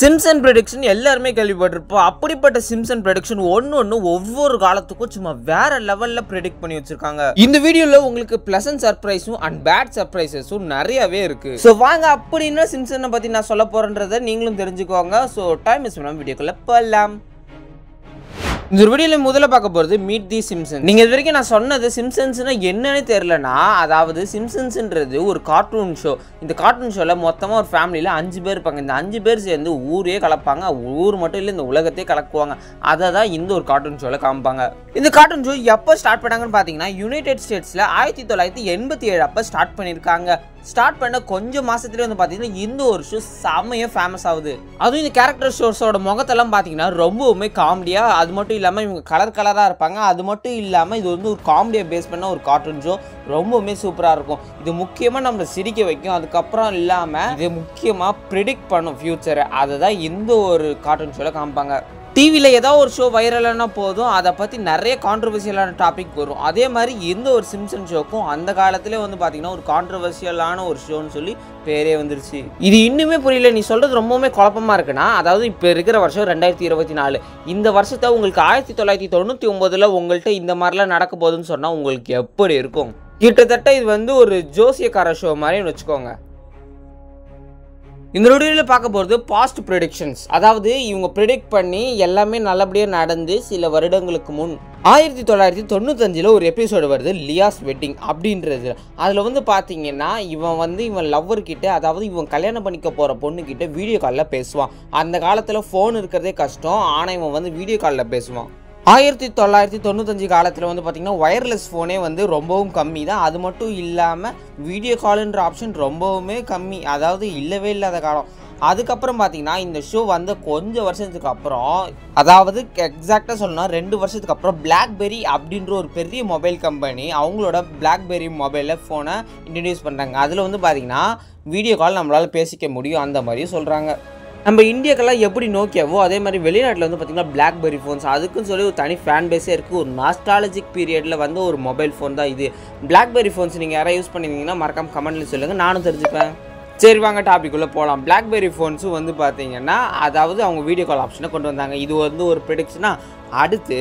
Simpson prediction எல்லாருமே கேள்விப்பட்டிருப்போம். அப்படிப்பட்ட சிம்சன் ப்ரெடிக்ஷன் ஒன்று ஒவ்வொரு காலத்துக்கும் சும்மா வேற லெவலில் ப்ரெடிக்ட் பண்ணி வச்சிருக்காங்க. இந்த வீடியோவில் உங்களுக்கு ப்ளசன்ட் சர்ப்ரைஸும் அண்ட் பேட் சர்ப்ரைசஸும் நிறையவே இருக்கு. ஸோ வாங்க அப்படின்னா சிம்சனை பற்றி நான் சொல்ல போகிறேன்றதை நீங்களும் தெரிஞ்சுக்கோங்க. ஸோ டைம் மிஸ் பண்ணாமல் வீடியோக்குள்ள போகலாம். இந்த வீடியோவில் முதல்ல பார்க்க போகிறது மீட் தி சிம்சன். நீங்கள் இது வரைக்கும் நான் சொன்னது சிம்சன்ஸ்னா என்னன்னு தெரியலனா, அதாவது சிம்சன்ஸ்ன்றது ஒரு கார்ட்டூன் ஷோ. இந்த கார்ட்டூன் ஷோவில் மொத்தமாக ஒரு ஃபேமிலியில் 5 பேர் இருப்பாங்க. இந்த 5 பேர் சேர்ந்து ஊரே கலப்பாங்க. ஊர் மட்டும் இல்லை, இந்த உலகத்தையே கலக்குவாங்க. அதை தான் இந்த ஒரு கார்ட்டூன் ஷோவில் காமிப்பாங்க. இந்த கார்ட்டூன் ஷோ எப்போ ஸ்டார்ட் பண்ணாங்கன்னு பார்த்தீங்கன்னா யுனைடெட் ஸ்டேட்ஸில் 1987 அப்போ ஸ்டார்ட் பண்ணியிருக்காங்க. ஸ்டார்ட் பண்ண கொஞ்சம் மாசத்துலேயே வந்து பார்த்தீங்கன்னா இந்த ஒரு ஷோ செம்மையாக ஃபேமஸ் ஆகுது. அதுவும் இந்த கேரக்டர் ஷோஸோட முகத்தெல்லாம் பார்த்தீங்கன்னா ரொம்பவுமே காமெடியாக, அது மட்டும் இல்லாமல் இவங்க கலராக இருப்பாங்க. அது மட்டும் இல்லாமல் இது வந்து ஒரு காமெடியை பேஸ் பண்ண ஒரு கார்ட்டூன் ஷோ, ரொம்பவுமே சூப்பராக இருக்கும். இது முக்கியமாக நம்மளை சிரிக்க வைக்கும். அதுக்கப்புறம் இல்லாமல் இது முக்கியமாக ப்ரிடிக்ட் பண்ணும் ஃபியூச்சரை. அதை தான் இந்த ஒரு கார்ட்டூன் ஷோவில் காமிப்பாங்க. டிவியில் ஏதாவது ஒரு ஷோ வைரலானா போதும், அதை பற்றி நிறைய கான்ட்ரவர்சியலான டாபிக் வரும். அதே மாதிரி எந்த ஒரு சிம்சன் ஷோக்கும் அந்த காலத்திலே வந்து பார்த்தீங்கன்னா ஒரு கான்ட்ரவர்சியலான ஒரு ஷோன்னு சொல்லி பேரே வந்துருச்சு. இது இன்னுமே புரியல, நீ சொல்கிறது ரொம்பவுமே குழப்பமாக இருக்குன்னா, அதாவது இப்போ இருக்கிற வருஷம் 2024. இந்த வருஷத்தை உங்களுக்கு 1999 உங்கள்கிட்ட இந்த மாதிரிலாம் நடக்க போகுதுன்னு சொன்னால் உங்களுக்கு எப்படி இருக்கும்? கிட்டத்தட்ட இது வந்து ஒரு ஜோசியக்கார ஷோ மாதிரின்னு வச்சுக்கோங்க. இந்த வீடியோவில் பார்க்க போகிறது பாஸ்ட் ப்ரெடிக்ஷன்ஸ். அதாவது இவங்க ப்ரெடிக்ட் பண்ணி எல்லாமே நல்லபடியாக நடந்து சில வருடங்களுக்கு முன் 1995 ஒரு எபிசோடு வருது, லியாஸ் வெட்டிங் அப்படின்றது. அதில் வந்து பார்த்தீங்கன்னா இவன் லவ்வர்கிட்ட, அதாவது இவன் கல்யாணம் பண்ணிக்க போகிற பொண்ணுக்கிட்ட வீடியோ காலில் பேசுவான். அந்த காலத்தில் ஃபோன் இருக்கிறதே கஷ்டம், ஆனால் இவன் வந்து வீடியோ காலில் பேசுவான். 1995 காலத்தில் வந்து பார்த்திங்கன்னா ஒயர்லெஸ் ஃபோனே வந்து ரொம்பவும் கம்மி தான். அது மட்டும் இல்லாமல் வீடியோ காலுன்ற ஆப்ஷன் ரொம்பவுமே கம்மி, அதாவது இல்லவே இல்லாத காலம். அதுக்கப்புறம் பார்த்திங்கன்னா இந்த ஷோ வந்த கொஞ்சம் வருஷத்துக்கு அப்புறம், அதாவது எக்ஸாக்டாக சொல்லணும்னா 2 வருஷத்துக்கு அப்புறம் பிளாக்பெரி அப்படின்ற ஒரு பெரிய மொபைல் கம்பெனி அவங்களோட பிளாக்பெரி மொபைலில் ஃபோனை இன்ட்ரடியூஸ் பண்ணுறாங்க. அதில் வந்து பார்த்திங்கன்னா வீடியோ கால் நம்மளால் பேசிக்க முடியும் அந்த மாதிரியும் சொல்கிறாங்க. நம்ம இந்தியாக்கெல்லாம் எப்படி நோக்கியாவோ அதே மாதிரி வெளிநாட்டில் வந்து பார்த்திங்கன்னா பிளாக்பெரி ஃபோன்ஸ், அதுக்குன்னு சொல்லி ஒரு தனி ஃபேன் பேஸே இருக்குது. ஒரு நாஸ்டாலஜிக் பீரியடில் வந்து ஒரு மொபைல் ஃபோன் தான் இது. பிளாக்பெரி ஃபோன்ஸ் நீங்கள் யாராவது யூஸ் பண்ணியிருந்தீங்கன்னா மறக்காம கமெண்ட்டில் சொல்லுங்கள், நானும் தெரிஞ்சுப்பேன். சரி வாங்க டாபிக்குள்ளே போகலாம். பிளாக்பெரி ஃபோன்ஸும் வந்து பார்த்தீங்கன்னா அதாவது அவங்க வீடியோ கால் ஆப்ஷனை கொண்டு வந்தாங்க. இது வந்து ஒரு ப்ரெடிக்ஷனா. அடுத்து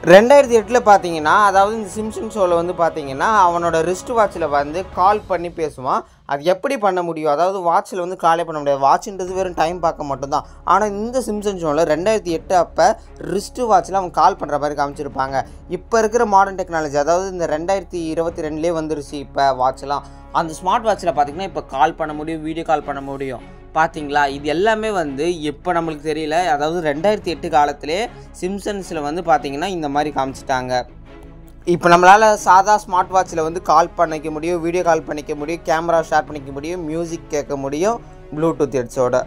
2008 பார்த்தீங்கன்னா, அதாவது இந்த சிம்சன் ஷோவில் வந்து பார்த்தீங்கன்னா அவனோட ரிஸ்ட் வாட்சில் வந்து கால் பண்ணி பேசுவான். அது எப்படி பண்ண முடியும்? அதாவது வாட்சில் வந்து காலே பண்ண முடியாது, வாட்சுன்றது வெறும் டைம் பார்க்க மட்டும்தான். ஆனால் இந்த சிம்சன் ஷோவில் 2008 அப்போ ரிஸ்ட் வாட்சில் அவன் கால் பண்ணுற மாதிரி காமிச்சிருப்பாங்க. இப்போ இருக்கிற மாடர்ன் டெக்னாலஜி, அதாவது இந்த 2022 வந்துருச்சு இப்போ வாட்ச்லாம். அந்த ஸ்மார்ட் வாட்சில் பார்த்திங்கன்னா இப்போ கால் பண்ண முடியும், வீடியோ கால் பண்ண முடியும். பார்த்தீங்களா, இது எல்லாமே வந்து எப்போ நம்மளுக்கு தெரியல. அதாவது 2008 காலத்திலே சிம்சன்ஸில் வந்து பார்த்திங்கன்னா இந்த மாதிரி காமிச்சிட்டாங்க. இப்போ நம்மளால் சாதா ஸ்மார்ட் வாட்சில் வந்து கால் பண்ணிக்க முடியும், வீடியோ கால் பண்ணிக்க முடியும், கேமரா ஷேர் பண்ணிக்க முடியும், மியூசிக் கேட்க முடியும் ப்ளூடூத் ஹெட்ஸோட.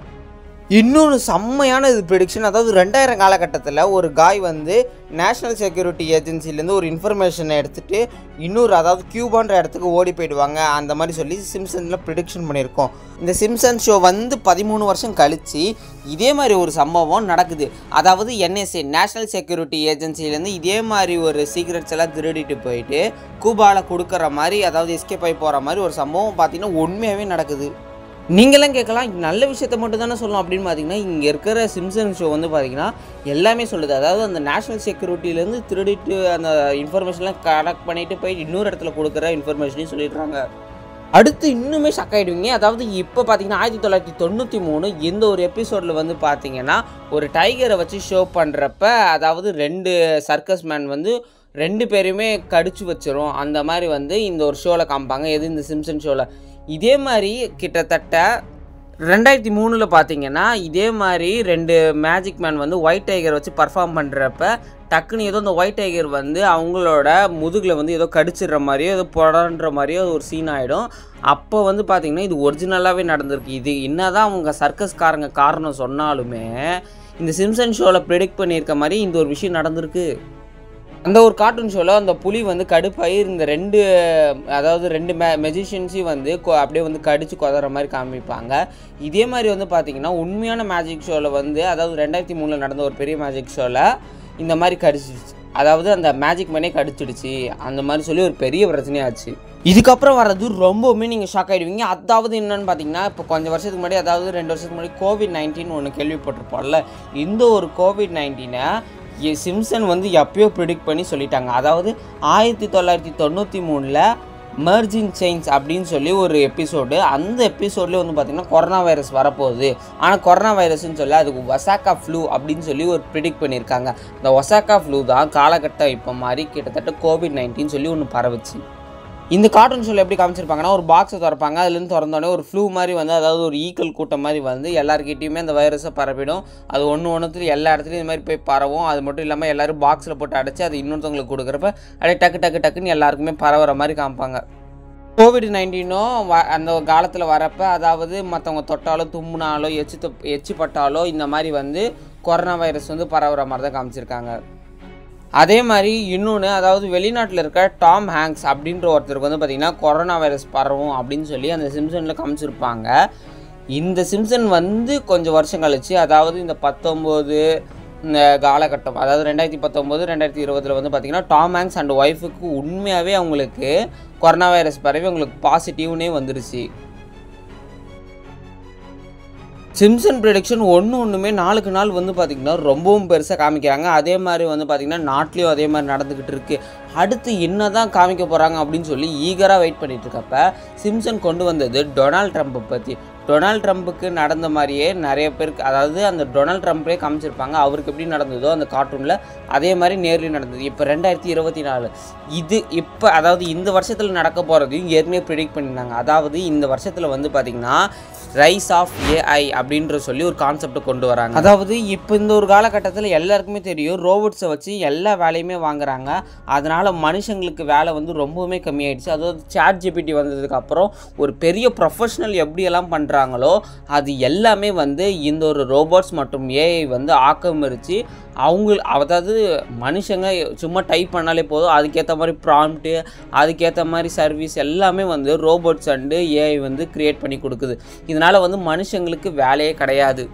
இன்னொன்று செம்மையான இது ப்ரெடிக்ஷன். அதாவது 2000 காலகட்டத்தில் ஒரு காய் வந்து நேஷ்னல் செக்யூரிட்டி ஏஜென்சிலேருந்து ஒரு இன்ஃபர்மேஷனை எடுத்துகிட்டு இன்னொரு, அதாவது கியூபான்ற இடத்துக்கு ஓடி போயிடுவாங்க அந்த மாதிரி சொல்லி சிம்சனில் ப்ரெடிக்ஷன் பண்ணியிருக்கோம். இந்த சிம்சன் ஷோ வந்து 13 வருஷம் கழித்து இதே மாதிரி ஒரு சம்பவம் நடக்குது. அதாவது NSA நேஷ்னல் செக்யூரிட்டி ஏஜென்சிலேருந்து இதே மாதிரி ஒரு சீக்ரெட்ஸ் எல்லாம் திருடிட்டு போயிட்டு கூபாவில் கொடுக்குற மாதிரி, அதாவது எஸ்கேப் ஆகி போகிற மாதிரி ஒரு சம்பவம் பார்த்திங்கன்னா உண்மையாகவே நடக்குது. நீங்களாம் கேட்கலாம், நல்ல விஷயத்தை மட்டும் தானே சொல்லணும் அப்படின்னு பார்த்தீங்கன்னா, இங்கே இருக்கிற சிம்சன் ஷோ வந்து பார்த்திங்கன்னா எல்லாமே சொல்லுது. அதாவது அந்த நேஷ்னல் செக்யூரிட்டிலேருந்து திருடிட்டு அந்த இன்ஃபர்மேஷன்லாம் கலெக்ட் பண்ணிட்டு போய் இன்னொரு இடத்துல கொடுக்குற இன்ஃபர்மேஷனையும் சொல்லிடுறாங்க. அடுத்து இன்னுமே ஷாக் ஆகிடுவீங்க. அதாவது இப்போ பார்த்தீங்கன்னா 1993 இந்த ஒரு எபிசோடில் வந்து பார்த்திங்கன்னா ஒரு டைகரை வச்சு ஷோ பண்ணுறப்ப, அதாவது 2 சர்க்கஸ் மேன் வந்து 2 பேரையுமே கடிச்சு வச்சிரும். அந்த மாதிரி வந்து இந்த ஒரு ஷோவில் காமிப்பாங்க. எது இந்த சிம்சன் ஷோவில். இதே மாதிரி கிட்டத்தட்ட 2003 பார்த்தீங்கன்னா இதே மாதிரி 2 மேஜிக் மேன் வந்து ஒயிட் டைகர் வச்சு பர்ஃபார்ம் பண்ணுறப்ப டக்குன்னு ஏதோ இந்த ஒயிட் டைகர் வந்து அவங்களோட முதுகில் வந்து ஏதோ கடிச்சிடுற மாதிரியோ ஏதோ புடன்ற மாதிரியோ ஒரு சீன் ஆகிடும். அப்போ வந்து பார்த்திங்கன்னா இது ஒரிஜினலாகவே நடந்திருக்கு. இது என்ன தான் அவங்க சர்க்கஸ்காரங்க காரணம் சொன்னாலுமே இந்த சிம்சன் ஷோவில் ப்ரெடிக்ட் பண்ணியிருக்க மாதிரி இந்த ஒரு விஷயம் நடந்திருக்கு. அந்த ஒரு கார்ட்டூன் ஷோவில் அந்த புலி வந்து கடுப்பாகி இந்த 2 மெஜிஷியன்ஸையும் வந்து அப்படியே வந்து கடிச்சு கொதற மாதிரி காமிப்பாங்க. இதே மாதிரி வந்து பார்த்திங்கன்னா உண்மையான மேஜிக் ஷோவில் வந்து, அதாவது 2003 நடந்த ஒரு பெரிய மேஜிக் ஷோவில் இந்த மாதிரி கடிச்சிடுச்சு. அதாவது அந்த மேஜிக் மேனே கடிச்சிடுச்சு அந்த மாதிரி சொல்லி ஒரு பெரிய பிரச்சனையாச்சு. இதுக்கப்புறம் வர்றது ரொம்பவுமே நீங்கள் ஷாக் ஆகிடுவீங்க. அதாவது என்னென்னு பார்த்தீங்கன்னா, இப்போ கொஞ்சம் வருஷத்துக்கு முன்னாடி, அதாவது 2 வருஷத்துக்கு முன்னாடி கோவிட்-19 ஒன்று கேள்விப்பட்டிருப்போம்ல. இந்த ஒரு கோவிட்-19 சிம்சன் வந்து எப்பயோ ப்ரிடிக்ட் பண்ணி சொல்லிட்டாங்க. அதாவது 1993 மெர்ஜிங் செயின்ஸ் அப்படின்னு சொல்லி ஒரு எபிசோடு. அந்த எபிசோட்லேயே வந்து பார்த்திங்கன்னா கொரோனா வைரஸ் வரப்போகுது. ஆனால் கொரோனா வைரஸ்ன்னு சொல்லி அதுக்கு ஒசாக்கா ஃப்ளூ அப்படின்னு சொல்லி ஒரு ப்ரிடிக்ட் பண்ணியிருக்காங்க. இந்த ஒசாக்கா ஃப்ளூ தான் காலகட்டம் இப்போ மாதிரி கிட்டத்தட்ட கோவிட்-19 சொல்லி ஒன்று பரவுச்சு. இந்த கார்ட்டூன் ஷோவில் எப்படி காமிச்சிருப்பாங்கன்னா, ஒரு பாக்ஸை திறப்பாங்க. அதுலேருந்து திறந்தோடனே ஒரு ஃப்ளூ மாதிரி வந்து, அதாவது ஒரு ஈக்கள் கூட்டம் மாதிரி வந்து எல்லாருக்கிட்டையுமே அந்த வைரஸை பரப்பிடும். அது ஒன்றுத்துல எல்லா இடத்துலையும் இது மாதிரி போய் பரவும். அது மட்டும் இல்லாமல் எல்லோரும் பாக்ஸில் போட்டு அடைச்சி அது இன்னொருத்தவங்களுக்கு கொடுக்குறப்ப அப்படியே டக்குன்னு எல்லாருக்குமே பரவுற மாதிரி காமிப்பாங்க. கோவிட்-19 அந்த காலத்தில் வரப்போ, அதாவது மற்றவங்க தொட்டாலோ தும்முனாலோ எச்சு பட்டாலோ இந்த மாதிரி வந்து கொரோனா வைரஸ் வந்து பரவுற மாதிரி தான் காமிச்சிருக்காங்க. அதே மாதிரி இன்னொன்று, அதாவது வெளிநாட்டில் இருக்க டாம் ஹேங்க்ஸ் அப்படின்ற ஒருத்தருக்கு வந்து பார்த்திங்கன்னா கொரோனா வைரஸ் பரவும் அப்படின்னு சொல்லி அந்த சிம்சனில் காமிச்சிருப்பாங்க. இந்த சிம்சன் வந்து கொஞ்சம் வருஷம் கழிச்சு, அதாவது இந்த 19 இந்த காலகட்டம், அதாவது 2019 2020 வந்து பார்த்திங்கன்னா டாம் ஹேங்க்ஸ் அண்ட் ஒய்ஃபுக்கு உண்மையாகவே அவங்களுக்கு கொரோனா வைரஸ் பரவி அவங்களுக்கு பாசிட்டிவ்னே வந்துருச்சு. சிம்சன் ப்ரெடிக்ஷன் ஒன்றுமே நாளுக்கு நாள் வந்து பார்த்திங்கன்னா ரொம்பவும் பெருசாக காமிக்கிறாங்க. அதே மாதிரி வந்து பார்த்திங்கன்னா நாட்டிலையும் அதே மாதிரி நடந்துக்கிட்டு இருக்குது. அடுத்து என்ன தான் காமிக்க போகிறாங்க அப்படின்னு சொல்லி ஈகராக வெயிட் பண்ணிகிட்டு இருக்கப்ப சிம்சன் கொண்டு வந்தது டொனால்ட் ட்ரம்ப்பை பற்றி. டொனால்ட் ட்ரம்ப்புக்கு நடந்த மாதிரியே நிறைய பேருக்கு, அதாவது அந்த டொனால்ட் ட்ரம்ப்பே காமிச்சிருப்பாங்க. அவருக்கு எப்படி நடந்ததோ அந்த கார்ட்டூனில் அதே மாதிரி நேர்லேயும் நடந்தது. இப்போ 2024 இது இப்போ, அதாவது இந்த வருஷத்தில் நடக்க போகிறதையும் ஏற்கனவே ப்ரிடிக்ட் பண்ணியிருந்தாங்க. அதாவது இந்த வருஷத்தில் வந்து பார்த்திங்கன்னா ரைஸ் ஆஃப் ஏஐ அப்படின்ற சொல்லி ஒரு கான்செப்டை கொண்டு வராங்க. அதாவது இப்போ இந்த ஒரு காலகட்டத்தில் எல்லாருக்குமே தெரியும், ரோபோட்ஸை வச்சு எல்லா வேலையுமே வாங்குறாங்க. அதனால் மனுஷங்களுக்கு வேலை வந்து ரொம்பவுமே கம்மியாயிடுச்சு. அதாவது ChatGPT வந்ததுக்கப்புறம் ஒரு பெரிய ப்ரொஃபஷ்னல் எப்படியெல்லாம் பண்ணுறாங்களோ அது எல்லாமே வந்து இந்த ஒரு ரோபோட்ஸ் மற்றும் ஏஐ வந்து ஆக்கமிருச்சு. அதாவது மனுஷங்க சும்மா டைப் பண்ணாலே போதும், அதுக்கேற்ற மாதிரி ப்ராம்ப்ட்டு, அதுக்கேற்ற மாதிரி சர்வீஸ் எல்லாமே வந்து ரோபோட்ஸ் அண்டு ஏஐ வந்து க்ரியேட் பண்ணி கொடுக்குது. இதனால் வந்து மனுஷங்களுக்கு வேலையே கிடையாது.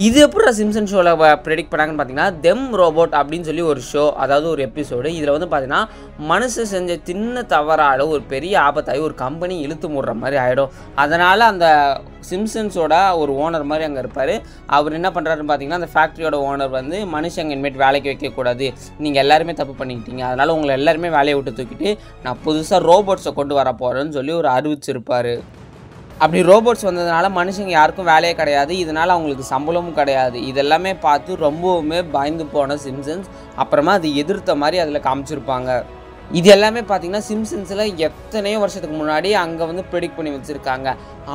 இது எப்படி சிம்சன் ஷோவில் ப்ரெடிக்ட் பண்ணாங்கன்னு பார்த்தீங்கன்னா, தெம் ரோபோட் அப்படின்னு சொல்லி ஒரு ஷோ, அதாவது ஒரு எபிசோடு. இதில் வந்து பார்த்தீங்கன்னா மனுஷன் செஞ்ச சின்ன தவறால் ஒரு பெரிய ஆபத்தாகி ஒரு கம்பெனி இழுத்து மூடுற மாதிரி ஆகிடும். அதனால் அந்த சிம்சன்ஸோட ஒரு ஓனர் மாதிரி அங்கே இருப்பார். அவர் என்ன பண்ணுறாருன்னு பார்த்தீங்கன்னா, அந்த ஃபேக்ட்ரியோட ஓனர் வந்து மனுஷங்க இனிமேட் வேலைக்கு வைக்கக்கூடாது, நீங்கள் எல்லாருமே தப்பு பண்ணிக்கிட்டீங்க, அதனால் உங்களை எல்லாருமே வேலையை விட்டு தூக்கிட்டு நான் புதுசாக ரோபோட்ஸை கொண்டு வர போகிறேன்னு சொல்லி ஒரு அறிவிச்சிருப்பார். அப்படி ரோபோட்ஸ் வந்ததுனால மனுஷங்க யாருக்கும் வேலையே கிடையாது, இதனால் அவங்களுக்கு சம்பளமும் கிடையாது. இதெல்லாமே பார்த்து ரொம்பவுமே பயந்து போன சிம்சன்ஸ் அப்புறமா அது எதிர்த்த மாதிரி அதில் காமிச்சிருப்பாங்க. இது எல்லாமே பார்த்திங்கன்னா சிம்சன்ஸில் எத்தனையோ வருஷத்துக்கு முன்னாடி அங்கே வந்து ப்ரெடிக்ட் பண்ணி வச்சுருக்காங்க.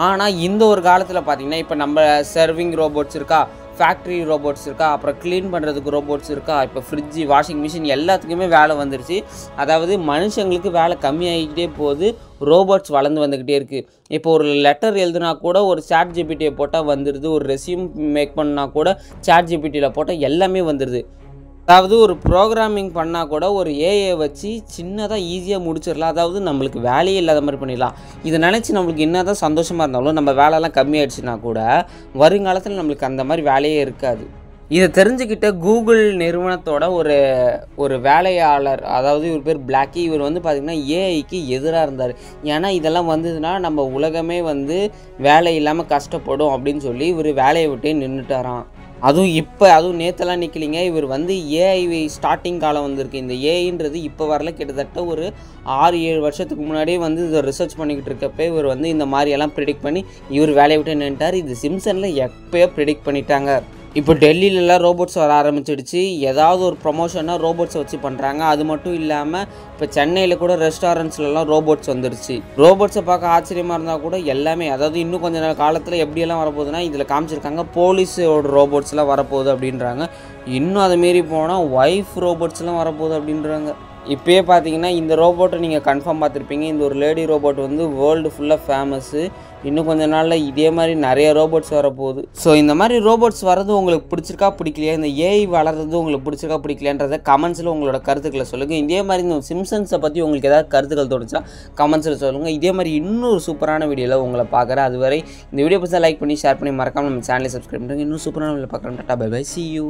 ஆனால் இந்த ஒரு காலத்தில் பார்த்திங்கன்னா இப்போ நம்ம சர்விங் ரோபோட்ஸ் இருக்கா, ஃபேக்ட்ரி ரோபோட்ஸ் இருக்கா, அப்புறம் க்ளீன் பண்ணுறதுக்கு ரோபோட்ஸ் இருக்கா, இப்போ ஃப்ரிட்ஜு, வாஷிங் மிஷின் எல்லாத்துக்குமே வேலை வந்துருச்சு. அதாவது மனுஷங்களுக்கு வேலை கம்மியாகிக்கிட்டே போகுது, ரோபோட்ஸ் வளர்ந்து வந்துக்கிட்டே இருக்குது. இப்போ ஒரு லெட்டர் எழுதுனா கூட ஒரு ChatGPTயை போட்டால் வந்துடுது, ஒரு ரெஸ்யூம் மேக் பண்ணால் கூட ChatGPTயில் போட்டால் எல்லாமே வந்துடுது. அதாவது ஒரு ப்ரோக்ராமிங் பண்ணால் கூட ஒரு ஏஐ வச்சு சின்னதாக ஈஸியாக முடிச்சிடலாம். அதாவது நம்மளுக்கு வேலையே இல்லாத மாதிரி பண்ணிடலாம். இதை நினச்சி நம்மளுக்கு என்ன தான் சந்தோஷமாக இருந்தாலும் நம்ம வேலையெல்லாம் கம்மியாயிடுச்சுன்னா கூட வருங்காலத்தில் நம்மளுக்கு அந்த மாதிரி வேலையே இருக்காது. இதை தெரிஞ்சுக்கிட்ட கூகுள் நிறுவனத்தோட ஒரு வேலையாளர், அதாவது இவர் பேர் பிளாக்கி, இவர் வந்து பார்த்திங்கன்னா ஏஐக்கு எதிராக இருந்தார். ஏன்னா இதெல்லாம் வந்ததுன்னா நம்ம உலகமே வந்து வேலை இல்லாமல் கஷ்டப்படும் அப்படின்னு சொல்லி இவர் வேலையை விட்டே நின்றுட்டாராம். அதுவும் நேற்றெல்லாம் நிற்கலிங்க. இவர் வந்து ஏஐ ஸ்டார்டிங் காலம் வந்திருக்கு. இந்த ஏஐன்றது இப்போ வரல, கிட்டத்தட்ட ஒரு 6-7 வருஷத்துக்கு முன்னாடியே வந்து இதை ரிசர்ச் பண்ணிக்கிட்டு இருக்கப்போ இவர் வந்து இந்த மாதிரியெல்லாம் ப்ரிடிக்ட் பண்ணி இவர் வேலையை விட்டு நின்றுட்டார். இது சிம்சனில் எப்போயோ ப்ரிடிக்ட் பண்ணிட்டாங்க. இப்போ டெல்லியிலலாம் ரோபோட்ஸ் வர ஆரம்பிச்சிடுச்சு. ஏதாவது ஒரு ப்ரொமோஷனாக ரோபோட்ஸை வச்சு பண்ணுறாங்க. அது மட்டும் இல்லாமல் இப்போ சென்னையில் கூட ரெஸ்டாரண்ட்ஸ்லாம் ரோபோட்ஸ் வந்துடுச்சு. ரோபோட்ஸை பார்க்க ஆச்சரியமாக இருந்தால் கூட எல்லாமே, அதாவது இன்னும் கொஞ்ச நாள் காலத்தில் எப்படியெல்லாம் வரப்போகுதுன்னா இதில் காமிச்சிருக்காங்க போலீஸோட ரோபோட்ஸ்லாம் வரப்போகுது அப்படின்றாங்க. இன்னும் அதை மாரி போனால் ஒய்ஃப் ரோபோட்ஸ்லாம் வரப்போகுது அப்படின்றாங்க. இப்போயே பார்த்தீங்கன்னா இந்த ரோபோட்டை நீங்கள் கன்ஃபார்ம் பார்த்துருப்பீங்க. இந்த ஒரு லேடி ரோபோட் வந்து வேர்ல்டு ஃபுல்லாக ஃபேமஸ்ஸு. இன்னும் கொஞ்ச நாளில் இதே மாதிரி நிறைய ரோபோட்ஸ் வரப்போகுது. ஸோ இந்த மாதிரி ரோபோட்ஸ் வரது உங்களுக்கு பிடிச்சிருக்கா பிடிக்கலையா, இந்த ஏஐ வளர்றது உங்களுக்கு பிடிச்சிருக்கா பிடிக்கலையான்றதை கமெண்ட்ஸில் உங்களோட கருத்துக்களை சொல்லுங்கள். இதே மாதிரி இந்த சிம்சன்ஸை பற்றி உங்களுக்கு ஏதாவது கருத்துக்கள் தோணுச்சா கமெண்ட்ஸில் சொல்லுங்கள். இதே மாதிரி இன்னொரு சூப்பரான வீடியோவில் உங்களை பார்க்குறேன். அதுவரை இந்த வீடியோ பற்றி லைக் பண்ணி ஷேர் பண்ணி மறக்காமல் நம்ம சேனலை சப்ஸ்கிரைப் பண்ணுங்கள். இன்னும் சூப்பரான வீடியோ பார்க்குறேன். Tata bye bye, see you.